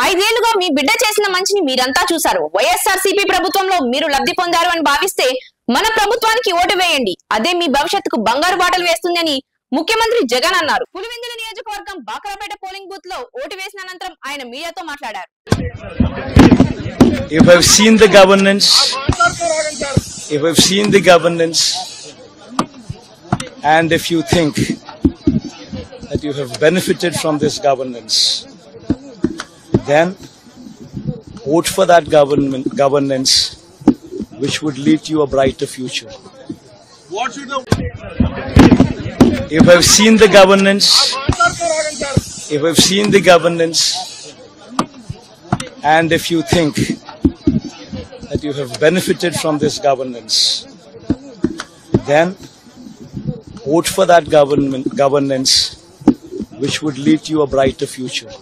ఐదేళ్లుగా మీ బిడ్డ చేసిన మంచిని మీరంతా చూశారు. వైఎస్ఆర్సీపీ ప్రభుత్వంలో మీరు లబ్ధి పొందారు అని భావిస్తే మన ప్రభుత్వానికి ఓటు వేయండి. అదే మీ భవిష్యత్తుకు బంగారు బాటలు వేస్తుందని ముఖ్యమంత్రి జగన్ అన్నారు. పులివెందుల నియోజకవర్గం బాకరాపేట పోలింగ్ బూత్ లో ఓటు వేసిన అనంతరం ఆయన మీడియాతో మాట్లాడారు. If I've seen the governance, and if you think that you have benefited from this governance, then vote for that governance which would lead you a brighter future. If I've seen the governance, and if you think that you have benefited from this governance, then vote for that governance which would lead you a brighter future.